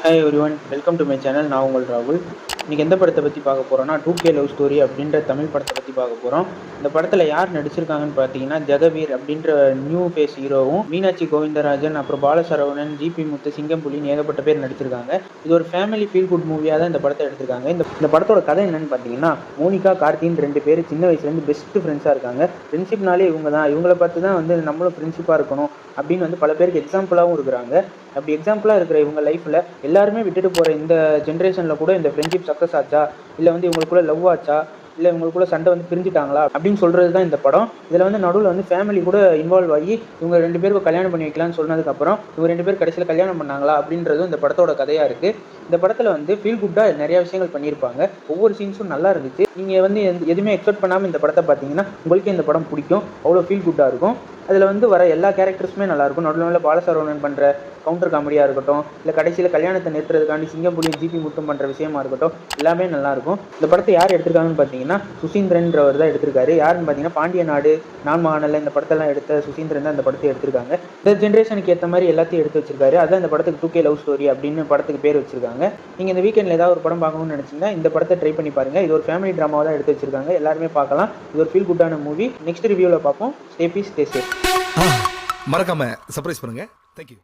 Hi everyone, welcome to my channel. நான் உங்கள் ராகுல். இன்றைக்கி எந்த படத்தை பற்றி பார்க்க போகிறோன்னா 2K லவ் ஸ்டோரி அப்படின்ற தமிழ் படத்தை பற்றி பார்க்க போகிறோம். இந்த படத்தில் யார் நடிச்சிருக்காங்கன்னு பார்த்தீங்கன்னா ஜெகவீர் அப்படின்ற நியூ ஃபேஸ் ஹீரோவும், மீனாட்சி கோவிந்தராஜன், அப்புறம் பாலசரவணன், ஜிபி முத்து, சிங்கம்புலின்னு ஏகப்பட்ட பேர் நடிச்சிருக்காங்க. இது ஒரு ஃபேமிலி ஃபீல் குட் மூவியாக தான் இந்த படத்தை எடுத்திருக்காங்க. இந்த படத்தோட கதை என்னன்னு பார்த்தீங்கன்னா, மோனிகா கார்த்தின்னு 2 பேர் சின்ன வயசுலேருந்து பெஸ்ட் ஃப்ரெண்ட்ஸாக இருக்காங்க. ஃப்ரெண்ட்ஷிப்னாலே இவங்க தான், இவங்கள பார்த்து தான் வந்து நம்மளும் ஃப்ரெண்ட்ஷிப்பாக இருக்கணும் அப்படின்னு வந்து பல பேருக்கு எக்ஸாம்பிளாகவும் இருக்கிறாங்க. அப்படி எக்ஸாம்பிளாக இருக்கிற இவங்க லைஃப்பில் எல்லாருமே விட்டுட்டு போகிற இந்த ஜென்ரேஷனில் கூட இந்த ஃப்ரெண்ட்ஷிப் சக்ஸஸ் ஆச்சா, இல்லை வந்து இவங்களுக்குள்ள லவ் ஆச்சா, இல்லை இவங்களுக்குள்ள சண்டை வந்து பிரிஞ்சுட்டாங்களா அப்படின்னு சொல்கிறது தான் இந்த படம். இதில் வந்து நடுவில் வந்து ஃபேமிலி கூட இன்வால்வ் ஆகி இவங்க 2 பேருக்கும் கல்யாணம் பண்ணி வைக்கலான்னு சொன்னதுக்கப்புறம் இவங்க 2 பேர் கடைசியில் கல்யாணம் பண்ணாங்களா அப்படின்றதும் இந்த படத்தோட கதையாக இருக்குது. இந்த படத்தில் வந்து ஃபீல் குட்டாக நிறைய விஷயங்கள் பண்ணியிருப்பாங்க. ஒவ்வொரு சீன்ஸும் நல்லா இருந்துச்சு. நீங்கள் வந்து எதுவுமே எக்ஸ்பெக்ட் பண்ணாமல் இந்த படத்தை பார்த்தீங்கன்னா உங்களுக்கே இந்த படம் பிடிக்கும். அவ்வளோ ஃபீல் குட்டாக இருக்கும். அதில் வந்து வர எல்லா கேரக்டர்ஸுமே நல்லாயிருக்கும். நடுவில் பாலசரவணன் பண்ணுற கவுண்டர் காமெடியாக இருக்கட்டும், இல்லை கடைசியில் கல்யாணத்தை நிறுத்துறதுக்காண்டி சிங்கம்புலியும் ஜிபி முட்டும் பண்ணுற விஷயமா இருக்கட்டும், எல்லாமே நல்லாயிருக்கும். இந்த படத்தை யார் எடுத்திருக்காங்கன்னு பார்த்தீங்கன்னா சுசீந்திரன்றவர் தான் எடுத்திருக்காரு. யாருன்னு பார்த்தீங்கன்னா பாண்டிய நாடு, நான் மகானல்ல இந்த படத்தெல்லாம் எடுத்த சுசீந்திரன் தான் இந்த படத்தை எடுத்திருக்காங்க. இந்த ஜென்ரேஷனுக்கு ஏற்ற மாதிரி எல்லாத்தையும் எடுத்து வச்சிருக்காரு. அதான் இந்த படத்துக்கு 2K லவ் ஸ்டோரி அப்படின்னு படத்துக்கு பேர் வச்சிருக்காங்க. நீங்கள் இந்த வீக்கெண்டில் ஏதாவது ஒரு படம் பார்க்கணும்னு நினச்சிங்கன்னா இந்த படத்தை ட்ரை பண்ணி பாருங்கள். இது ஒரு ஃபேமிலி ட்ராமாவை தான் எடுத்து வச்சிருக்காங்க. எல்லாருமே பார்க்கலாம். இது ஒரு ஃபீல் குட்டான மூவி. நெக்ஸ்ட் ரிவ்யூவில் பார்ப்போம். Stay peace, stay safe. மறக்காம சர்ப்ரைஸ் பண்ணுங்க. தேங்க்யூ.